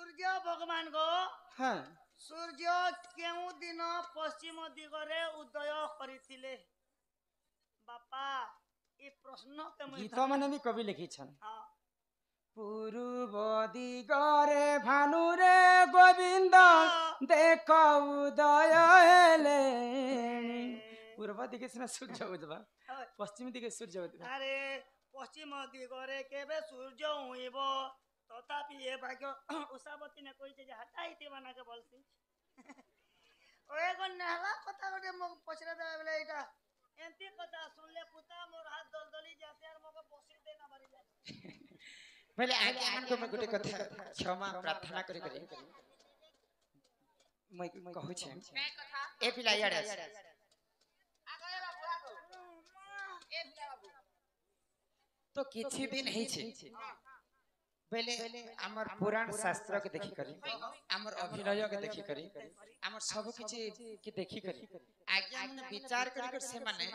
सूर्य भगवान को हाँ सूर्य केउ दिन पश्चिम दिगरे उदय करिथिले बापा ये प्रश्न के गीत मैंने भी कवि लिखी छन हाँ पूर्व दिगरे भानु रे गोविंद देख उदय हेले पूर्व दिगे सिना सूर्य उदय पश्चिम दिगे सूर्य उदय अरे पश्चिम दिगरे केबे सूर्य हुइब तथापि ए भाग्य उषावती ने कहि जे हटाई थिबा ना के बोलसी ओए को नेहला कथा गोटे मो पछरा दे बेले एटा एंती कथा सुनले पुता मोर हाथ दलदली जाते और मको बसी देना मारी जाए पहले आगे मन को मैं गुटे कथा क्षमा प्रार्थना करी करी मैं कहू छे काय कथा ए पिला याडे आगे बाबू आगो ए पिला बाबू तो किछि दिन है छे पहले हमर पुराण शास्त्र के देखि करी हमर अभिनय के देखि करी हमर सब किछि के देखि करी आगे हमने विचार करी कर से माने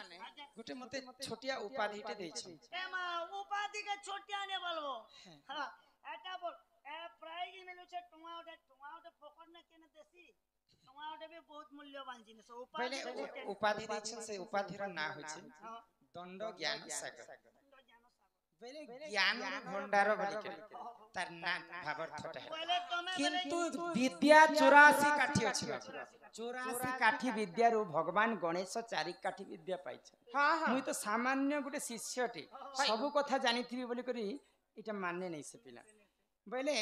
गुटे मते छोटिया उपाधि टे दै छै ए मा उपाधि के छोटिया ने बोलबो हां एटा बोल ए प्राइज मिलु छे टुआ ओटे फोकट ने केने देसी टुआ ओटे भी बहुत मूल्यवान जिनिस उपाधि पहले उपाधि दै छै से उपाधि रो ना होय छै दंड ज्ञान सागर पहले ज्ञान भंडार बोली के तार ना भावार्थ है किंतु विद्या 84 काठी अछि 84 काठी विद्या रो भगवान गणेश 4 काठी विद्या पाइ छ हां हां मुई तो सामान्य गुटे शिष्यटी सब कथा जानिथिबी बोली करी इटा माने नै से पिला बोले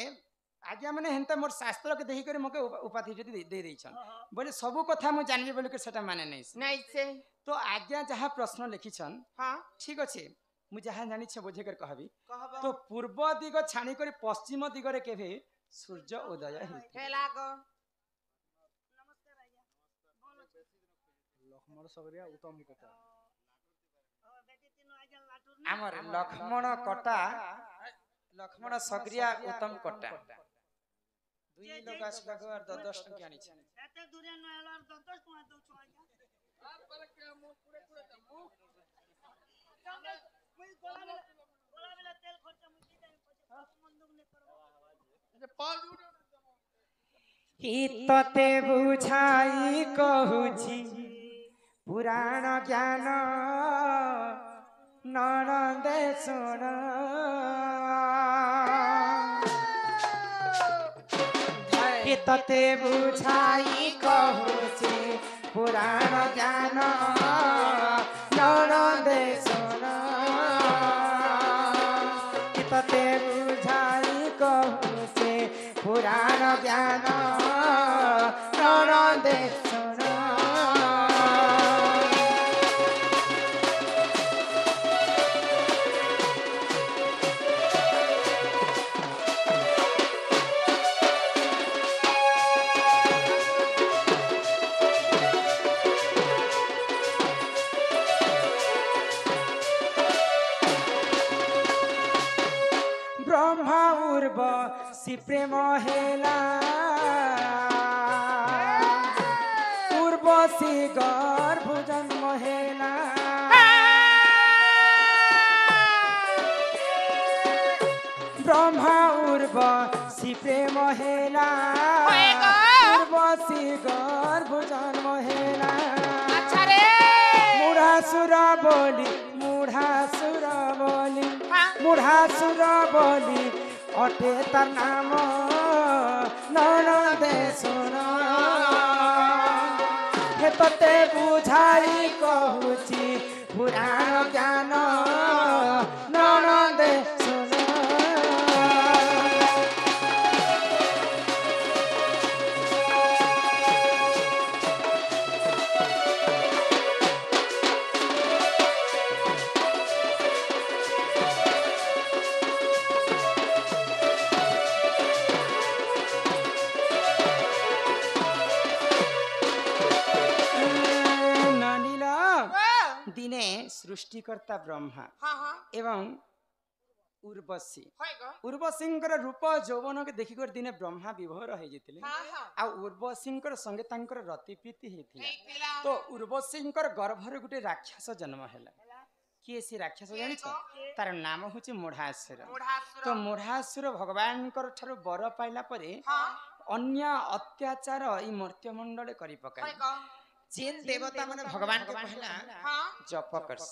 आज्ञा माने हेंता मोर शास्त्र के देखि करी मके उपाधि दे दै छन बोले सब कथा मु जानिबी बोली करी सेटा माने नै से तो आज्ञा जहा प्रश्न लिखि छन हां ठीक अछि मु जहाँ जानी छे बुझे कर कहबी तो पूर्व दिग छानी कर पश्चिम दिगरे केभे सूर्य उदय हेला गो नमस्कार आज्ञा बोलो लक्ष्मण सगरिया उत्तम कथा बेटी तीनो आज्ञा लाटुर हमर लक्ष्मण सगरिया उत्तम कटा दुई लोग आस लगवार 10 टका आनी छे एते दूरे न एलार 10 टका दउ छ आज्ञा आप बोले के मु पूरे दमु मुई गोला बेला तेल खर्चा मुई टाइम पछे मंदुक ने करबो जे पाल हितते बुझाई कहूची पुराण ज्ञान ननदे सुन हितते बुझाई कहूची पुराण ज्ञान ननदे सुन हितते बुझाई कहूची पुराण ज्ञान ननदे सुन ब्रह्मा उर्व सी प्रेम हेला उर्वशी गर्भ जन्म हेला ब्रह्मा उर्व सी प्रेम हेला उर्वशी गर्भ जन्म हेला मुढ़ासुर बोली अटे तार नाम ननदे सुन हेतते बुझाई कहूची पुराण ज्ञान ननदे सुन दिने सृष्टिकर्ता ब्रह्मा एवं उर्वशी उर्वशींकर रूप यौवन के देखि कर दिने ब्रह्मा विभोर हो जेतिले आ उर्वशींकर संगे तांकर रति प्रीति हेतिला तो उर्वशींकर गर्भ रे गुटे राक्षस जन्म हैला किए से राक्षस जानि छ तार नाम होची मुढ़ासुर तो मुढ़ासुर भगवान कर ठारो बर पाइला परे अन्य अत्याचार ई मर्त्य मंडल करि पकाय जेन देवता माने भगवान के कहला जप करस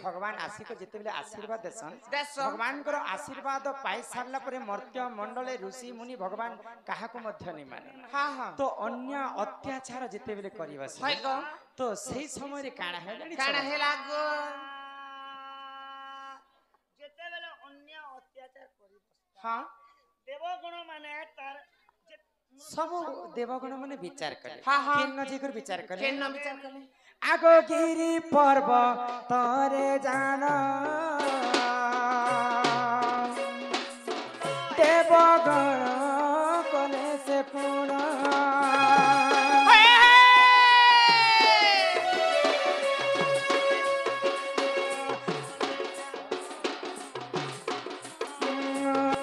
भगवान आसी को जेते बेले आशीर्वाद देसन भगवान कर आशीर्वाद पाई सारला परे मर्त्य मंडल ऋषि मुनि भगवान काहा को मध्य नै माने तो अन्य अत्याचार जेते बेले करिवस तो सही समय रे काना है लागो जेते बेले अन्य अत्याचार करिवस हां देवगुण माने तार सब देवगण माने विचार करे केन जेकर विचार करे आगो गिरी पर्वत रे जान देवगण कले से पूर्ण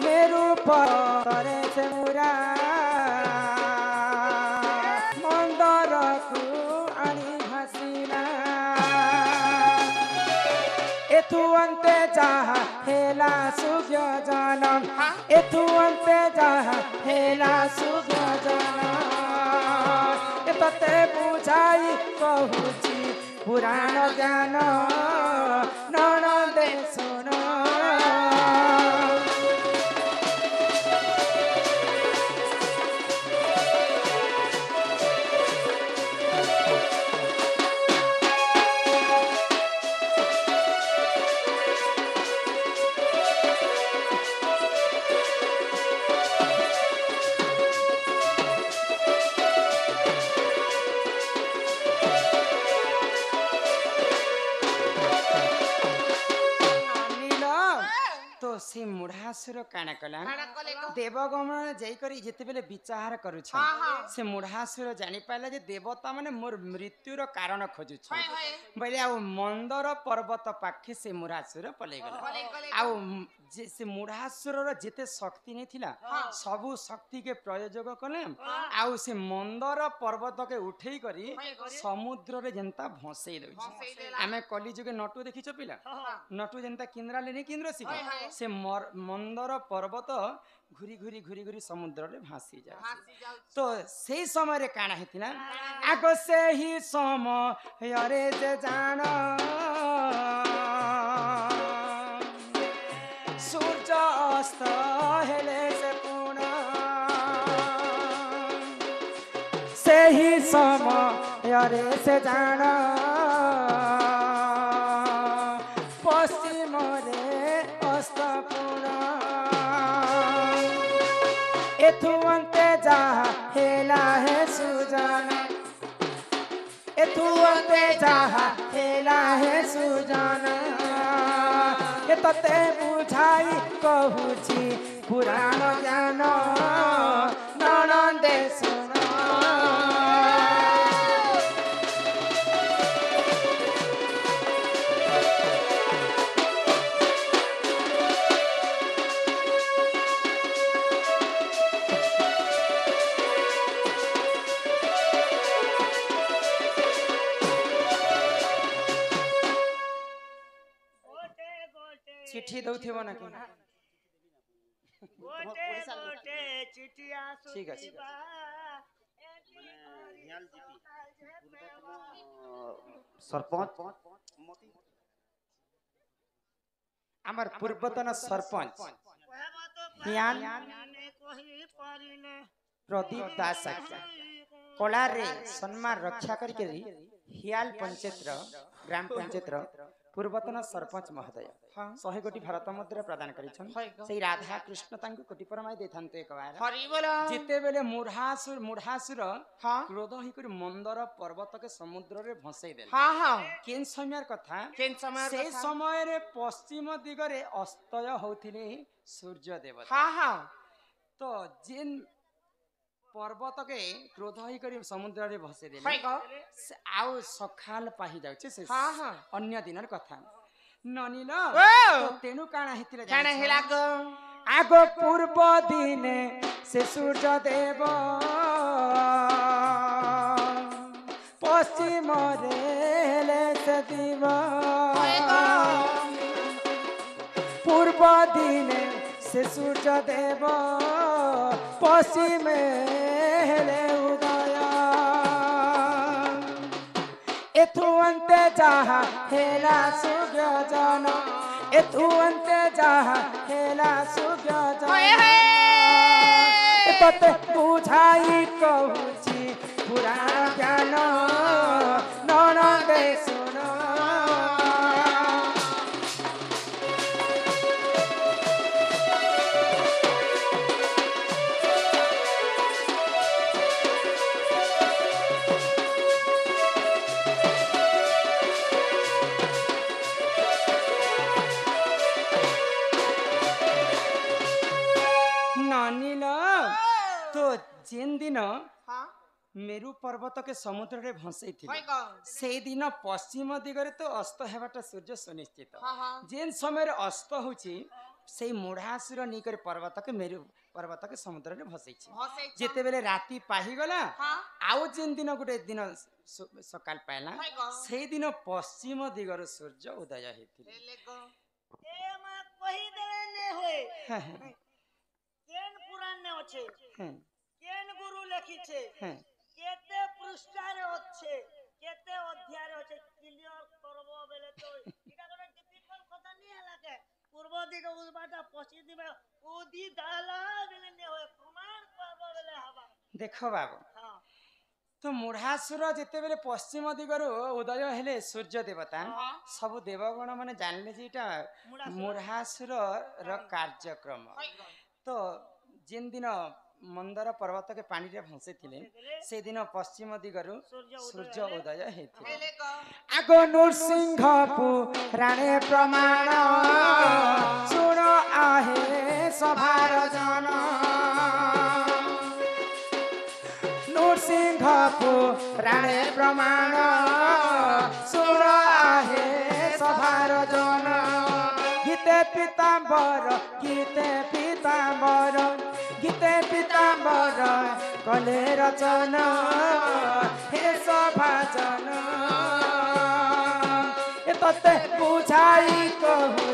मेरू परे से मुरा एथुअंते जहा हेला सुग्य जनम एथुअंते जहा हेला सुग्य जनम एतते बुझाई कहूची पुराण ज्ञान ननदे सुन से मुढ़ासुर काना कला देवगण जाई करी जेते बेले विचार करू छ से मुढ़ासुर जानि पाला जे देवता माने मोर मृत्युर कारण खोजु छ बले आ मंदर पर्वत पाखे से मुढ़ासुर पले गला आ जे से मुढ़ासुर जेते शक्ति नै थिला सबु शक्ति के प्रयोग कले आ से मंदर पर्वत के उठेई करी समुद्र रे जनता भसई दउ छ आमे कली जुगे नटु देखि छ पिला नटु जनता किंद्रा लेने केंद्र सिक से मंदर पर्वत घुरी घुरी घुरी घुरी समुद्र रे भासी जा तो सही समय रे काना हेतिना आगो से ही समय रे जे जान सूर्य अस्त हेले से पूर्ण से ही समय रे से जान पश्चिम रे अस्त पूर्ण एथुअंते जहा हेला है सुजन एथुअंते जहा हेला है सुजन एतते बुझाई कहूची पुराण ज्ञान ननदे सुन चिट्ठी दउथिबो ना कि गोटे गोटे चिट्ठिया ठीक अछि सरपंच हमर पूर्वतन सरपंच हियान प्रदीप दास कला रे सम्मान रक्षा करके हियाल पंचायत ग्राम पंचायत पूर्वतन सरपंच महोदय 100 कोटी भारत मुद्रा प्रदान करिछन से राधा कृष्ण तांको कोटी परमाय देथान्ते एक बार हरि बोला जेते बेले मुढ़ासुर क्रोध होई कर मंदर पर्वत के समुद्र रे भसई देले हां हां केन समयर कथा केन समय से समय रे पश्चिम दिगरे अस्तय होथिले सूर्य देवता हां हां तो जेन पर्वत के क्रोध होई कर समुद्र रे भसई देले आउ सखाल पाही जाउछे से हां हां अन्य दिनर कथा ननिल तो तेनु काना हेतिले काना हेला गो आगो पूर्व दिने से सूर्य देव पश्चिम रे से दिव पूर्व दिने से सूर्य देव पश्चिम हेले उदय एथु अंते जहा हेला सूर्य जन एथु अंते जहा हेला सूर्य जन तते बुझाई कहूची पुराण ज्ञान ननदे सुन जेन दिन मेरु पर्वत के समुद्र रे भसई थी से दिन पश्चिम दिगरे तो अस्त हेबाटा सूर्य सुनिश्चित जेन समय रे अस्त होची से मुढ़ासुर निकर पर्वत के मेरु पर्वत के समुद्र रे भसई छी जेते बेले राती पाही गला आउ जेन दिन गुटे दिन सकाल पाइला से दिन पश्चिम दिगर सूर्य उदय हेथि ए मा कहि देले ने होय केन पुराण ने अछि केन गुरु लिखी छे केते पृष्ठारे अछि केते अध्याय अछि क्लियर करबो बेले तो इटा कोन डिफिकल्ट কথা নি লাগে পূর্ব দিকে উজবাটা পশ্চিম দিকে উদি দালা বেলে নে হয় প্রমাণ করবো বেলে হবা देखो बाबू तो मुढ़ासुर जेते बेले पश्चिम दिगर उदय हेले सूर्य देवता सब देवगण माने जानले जे इटा मुढ़ासुर र कार्यक्रम तो जिन दिन मंदर पर्वत के पानी रे भसे थिले से दिन पश्चिम दिगरु सूर्य उदय हेथिले आगो नरसिंह पुराणे प्रमाण सुन आहे सभार जन नरसिंह पुराणे प्रमाण सुन आहे सभार जन गीते पीताम्बर गीते पीताम्बर कले रचना हे सभाजन ए तते बुझाई कहू